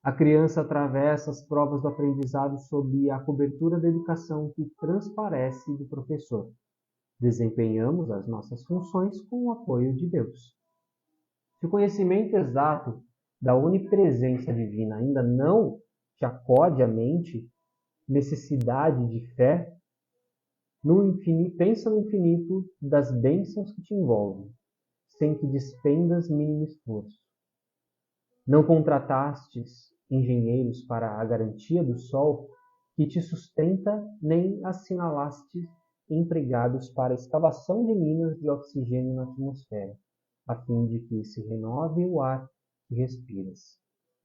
A criança atravessa as provas do aprendizado sob a cobertura da educação que transparece do professor. Desempenhamos as nossas funções com o apoio de Deus. Se o conhecimento exato da onipresença divina ainda não te acode à mente, necessidade de fé, pensa no infinito das bênçãos que te envolvem, sem que despendas mínimo esforço. Não contratastes engenheiros para a garantia do sol que te sustenta, nem assinalaste empregados para a escavação de minas de oxigênio na atmosfera, a fim de que se renove o ar que respiras.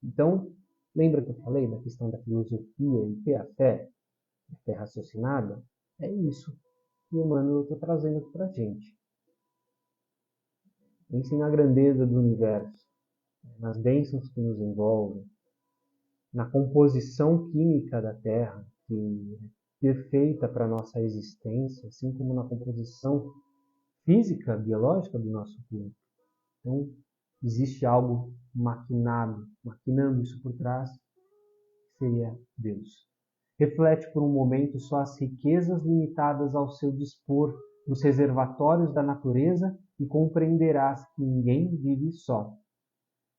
Então, lembra que eu falei da questão da filosofia e ter a fé raciocinada? É isso que o Emmanuel está trazendo aqui para a gente. Ensina a grandeza do universo, nas bênçãos que nos envolvem, na composição química da Terra, que é perfeita para a nossa existência, assim como na composição física, biológica do nosso corpo. Então, existe algo maquinando isso por trás, que seria Deus. Reflete por um momento só as riquezas limitadas ao seu dispor nos reservatórios da natureza e compreenderás que ninguém vive só.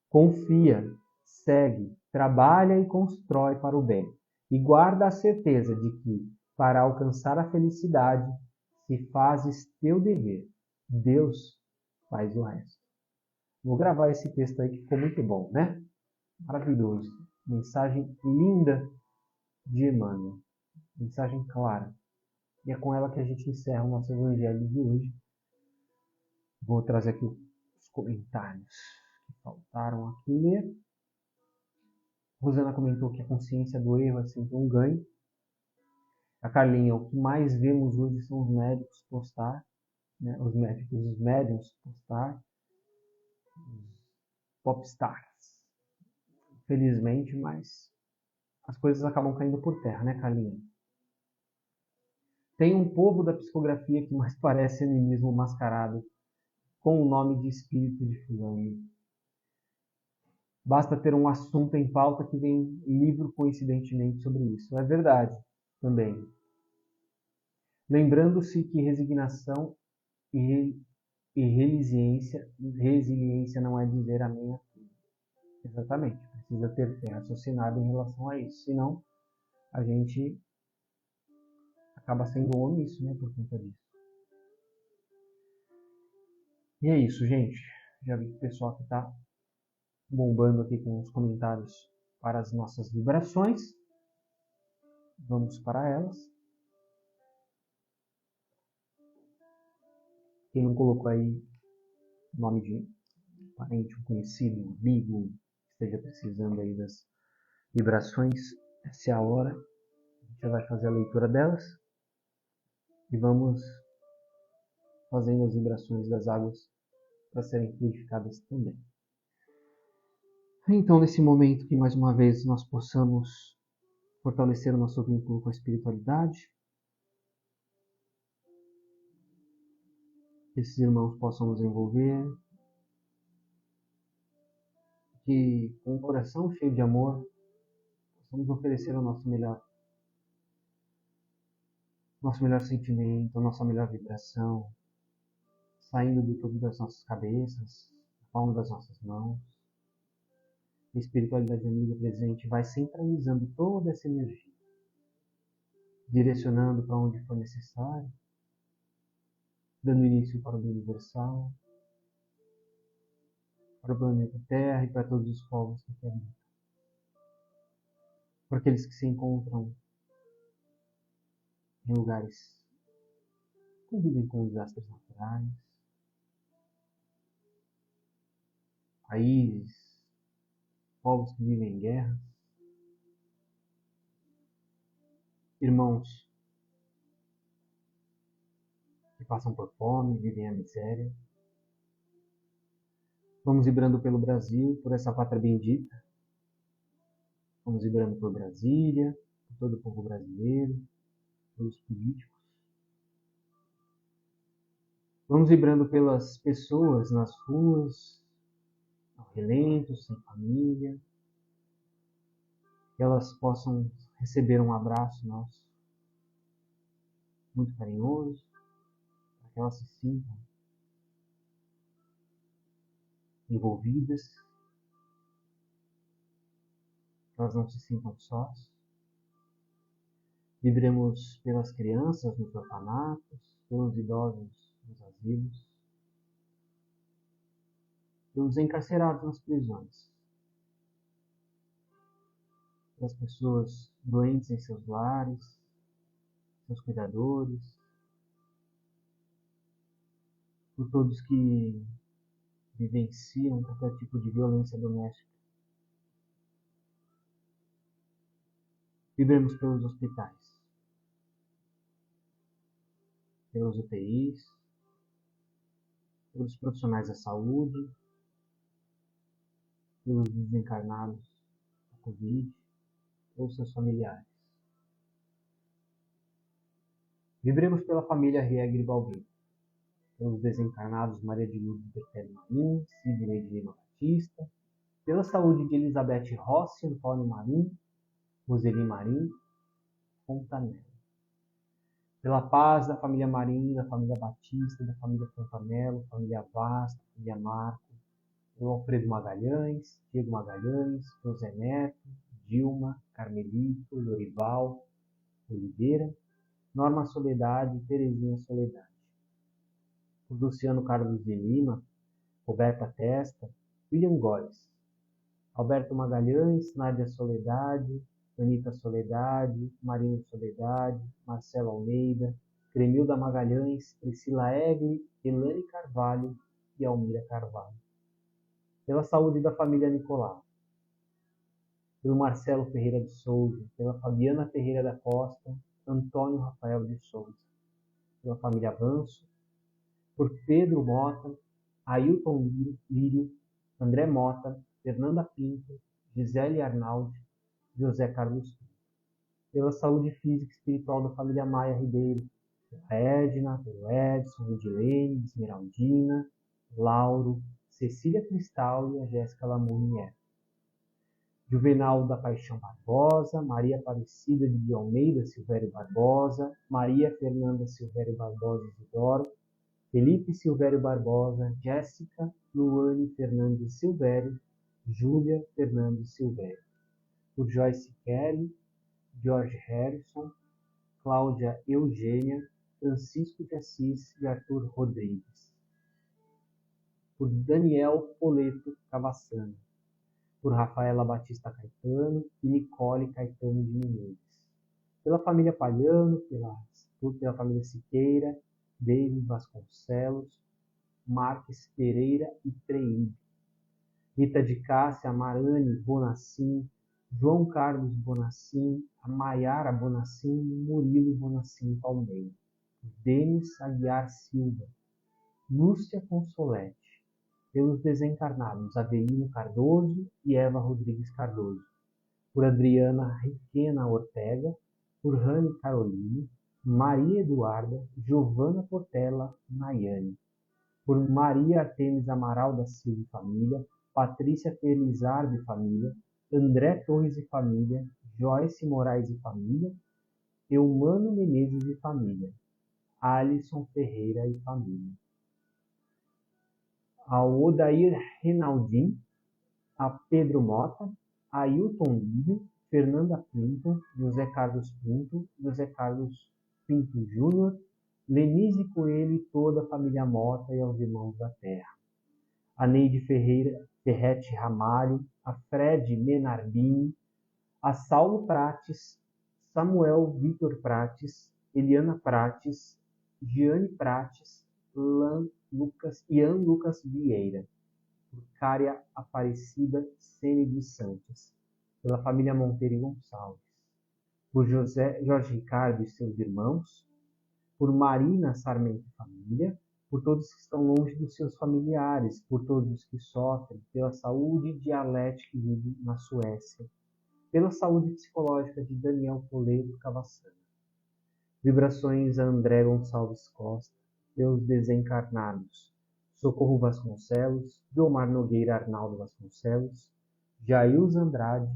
Confia, segue, trabalha e constrói para o bem. E guarda a certeza de que, para alcançar a felicidade, se fazes teu dever, Deus faz o resto. Vou gravar esse texto aí que ficou muito bom, né? Maravilhoso. Mensagem linda de Emmanuel. Mensagem clara. E é com ela que a gente encerra o nosso evangelho de hoje. Vou trazer aqui os comentários que faltaram aqui ler. Rosana comentou que a consciência do erro é sempre um ganho. A Carlinha, o que mais vemos hoje são os médicos postar, né? Os médiums postar, os popstars. felizmente, mas as coisas acabam caindo por terra, né, Carlinhos? Tem um povo da psicografia que mais parece animismo mascarado com o nome de espírito de fulano. Basta ter um assunto em pauta que vem livro coincidentemente sobre isso. É verdade, também. Lembrando-se que resignação e resiliência não é dizer amém a tudo. Exatamente, precisa ter raciocinado em relação a isso, senão a gente acaba sendo omisso, né, por conta disso. E é isso, gente. Já vi que o pessoal que está bombando aqui com os comentários para as nossas vibrações. Vamos para elas. Quem não colocou aí nome de um parente, um conhecido, um amigo, que esteja precisando aí das vibrações, essa é a hora. A gente já vai fazer a leitura delas e vamos fazendo as vibrações das águas para serem purificadas também. Então, nesse momento que mais uma vez nós possamos fortalecer o nosso vínculo com a espiritualidade, que esses irmãos possam nos envolver, que com o coração cheio de amor possamos oferecer o nosso melhor sentimento, a nossa melhor vibração, saindo do topo das nossas cabeças, da palma das nossas mãos. A espiritualidade amiga presente vai centralizando toda essa energia, direcionando para onde for necessário, dando início para o universal, para o planeta Terra e para todos os povos que habitam. Para aqueles que se encontram em lugares que vivem com desastres naturais, países, povos que vivem em guerras, irmãos que passam por fome, vivem a miséria. Vamos vibrando pelo Brasil, por essa pátria bendita. Vamos vibrando por Brasília, por todo o povo brasileiro, pelos políticos. Vamos vibrando pelas pessoas nas ruas, ao relento, sem família, que elas possam receber um abraço nosso, muito carinhoso, para que elas se sintam envolvidas, que elas não se sintam sós. Vibremos pelas crianças nos orfanatos, pelos idosos nos asilos, pelos encarcerados nas prisões, pelas pessoas doentes em seus lares, seus cuidadores, por todos que vivenciam qualquer tipo de violência doméstica. Vibremos pelos hospitais, pelos UTIs, pelos profissionais da saúde, pelos desencarnados da Covid, pelos seus familiares. Vibremos pela família Riegre Balbino, pelos desencarnados Maria de Lourdes Bertelli Marim, Sidney de Lima Batista, pela saúde de Elizabeth Rossi, Antônio Marim, Roseli Marim, Fontanella. Pela paz da família Marim, da família Batista, da família Fontanella, família Vaz, da família Marco, pelo Alfredo Magalhães, Diego Magalhães, José Neto, Dilma, Carmelito, Lorival, Oliveira, Norma Soledade e Terezinha Soledade. Por Luciano Carlos de Lima, Roberta Testa, William Góes, Alberto Magalhães, Nádia Soledade, Anita Soledade, Marina Soledade, Marcelo Almeida, Cremilda Magalhães, Priscila Egli, Elane Carvalho e Almira Carvalho. Pela saúde da família Nicolau, pelo Marcelo Ferreira de Souza, pela Fabiana Ferreira da Costa, Antônio Rafael de Souza, pela família Avanço, por Pedro Mota, Ailton Lírio, André Mota, Fernanda Pinto, Gisele Arnaldi, José Carlos Pinto. Pela saúde física e espiritual da família Maia Ribeiro, pela Edna, pelo Edson, Edilene, Esmeraldina, Lauro, Cecília Cristal e a Jéssica Lamounier. Juvenal da Paixão Barbosa, Maria Aparecida de Almeida Silvério Barbosa, Maria Fernanda Silvério Barbosa Isidoro, Felipe Silvério Barbosa, Jéssica Luane Fernandes Silvério, Júlia Fernandes Silvério. Por Joyce Kelly, George Harrison, Cláudia Eugênia, Francisco de Assis e Arthur Rodrigues. Por Daniel Poleto Cavassano. Por Rafaela Batista Caetano e Nicole Caetano de Menezes. Pela família Palhano, pela família Siqueira, David Vasconcelos, Marques Pereira e Treide. Rita de Cássia, Marane Bonacim, João Carlos Bonacim, a Maiara Bonacim e Murilo Bonacim Palmeira. Denis Aguiar Silva, Lúcia Consolete. Pelos desencarnados Avelino Cardoso e Eva Rodrigues Cardoso. Por Adriana Riquena Ortega, por Rani Caroline, Maria Eduarda, Giovana Portela, Nayane. Por Maria Artemis Amaral da Silva e família, Patrícia Felizardo e família, André Torres e família, Joyce Moraes e família, Eumano Menezes e família, Alisson Ferreira e família. Ao Odair Renaldin, a Pedro Mota, a Ailton Lírio, Fernanda Pinto, José Carlos Pinto, José Carlos Pinto Júnior, Lenise Coelho e toda a família Mota e aos irmãos da terra. A Neide Ferreira Ferretti Ramalho, a Fred Menardini, a Saulo Prates, Samuel Vitor Prates, Eliana Prates, Giane Prates, Ian Lucas Vieira, por Cária Aparecida Sene dos Santos, pela família Monteiro e Gonçalves, por Jorge Ricardo e seus irmãos, por Marina Sarmento e família, por todos que estão longe dos seus familiares, por todos os que sofrem, pela saúde de Arlete que vive na Suécia, pela saúde psicológica de Daniel Poleto Cavassano. Vibrações a André Gonçalves Costa, pelos desencarnados, Socorro Vasconcelos, Domar Nogueira Arnaldo Vasconcelos, Jailza Andrade,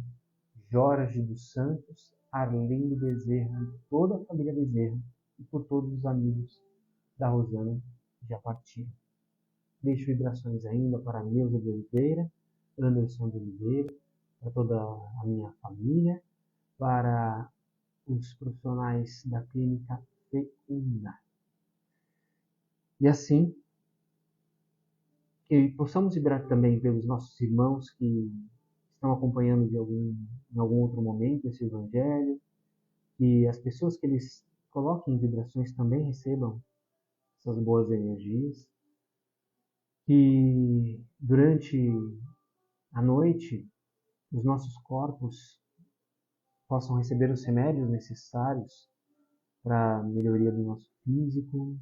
Jorge dos Santos, Arlindo Bezerra, toda a família Bezerra e por todos os amigos da Rosana que já partiram. Deixo vibrações ainda para Neuza de Oliveira, Anderson de Oliveira, para toda a minha família, para os profissionais da clínica Fecundar. E assim, que possamos vibrar também pelos nossos irmãos que estão acompanhando em algum outro momento esse Evangelho, e as pessoas que eles coloquem em vibrações também recebam essas boas energias, que durante a noite os nossos corpos possam receber os remédios necessários para a melhoria do nosso físico,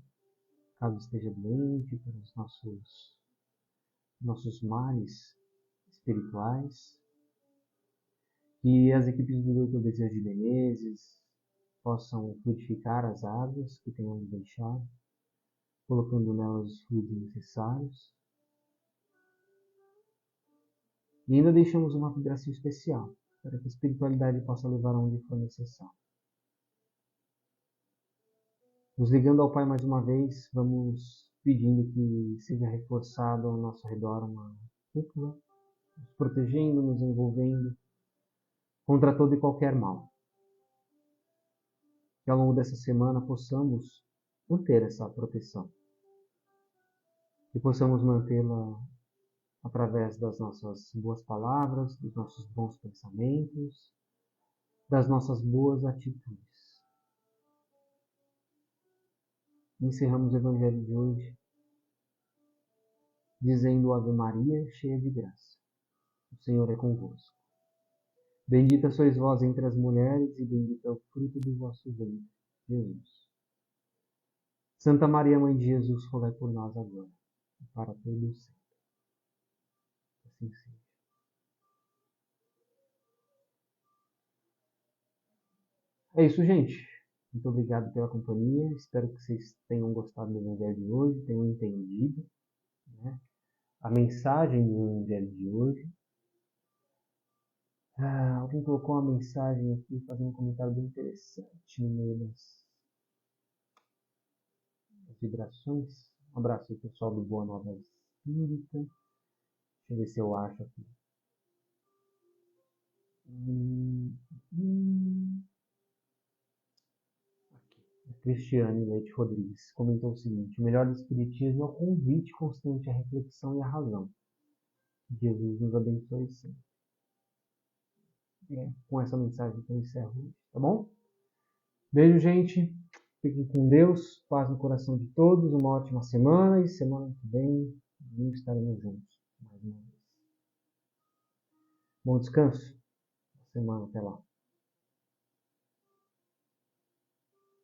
caso esteja doente, para os nossos males espirituais. E as equipes do Dr. Bezerra de Menezes possam fluidificar as águas que tenhamos deixado, colocando nelas os fluidos necessários. E ainda deixamos uma vibração especial, para que a espiritualidade possa levar onde for necessário. Nos ligando ao Pai mais uma vez, vamos pedindo que seja reforçado ao nosso redor uma cúpula, nos protegendo, nos envolvendo contra todo e qualquer mal. Que ao longo dessa semana possamos manter essa proteção. E possamos mantê-la através das nossas boas palavras, dos nossos bons pensamentos, das nossas boas atitudes. Encerramos o Evangelho de hoje dizendo Ave Maria, cheia de graça. O Senhor é convosco. Bendita sois vós entre as mulheres e bendito é o fruto do vosso ventre, Jesus. Santa Maria, Mãe de Jesus, rogai por nós agora e para todo o sempre. Assim seja. É isso, gente. Muito obrigado pela companhia. Espero que vocês tenham gostado do Evangelho de hoje, tenham entendido, né, a mensagem do Evangelho de hoje. Alguém colocou uma mensagem aqui, fazendo um comentário bem interessante no meio das vibrações. Um abraço aí, pessoal do Boa Nova Espírita. Deixa eu ver se eu acho aqui. A Cristiane Leite Rodrigues comentou o seguinte: o melhor do Espiritismo é o convite constante à reflexão e à razão. Jesus nos abençoe sempre. Com essa mensagem que eu encerro hoje, tá bom? Beijo, gente. Fiquem com Deus. Paz no coração de todos. Uma ótima semana. E semana que vem, estaremos juntos mais uma vez. Bom descanso. Boa semana. Até lá.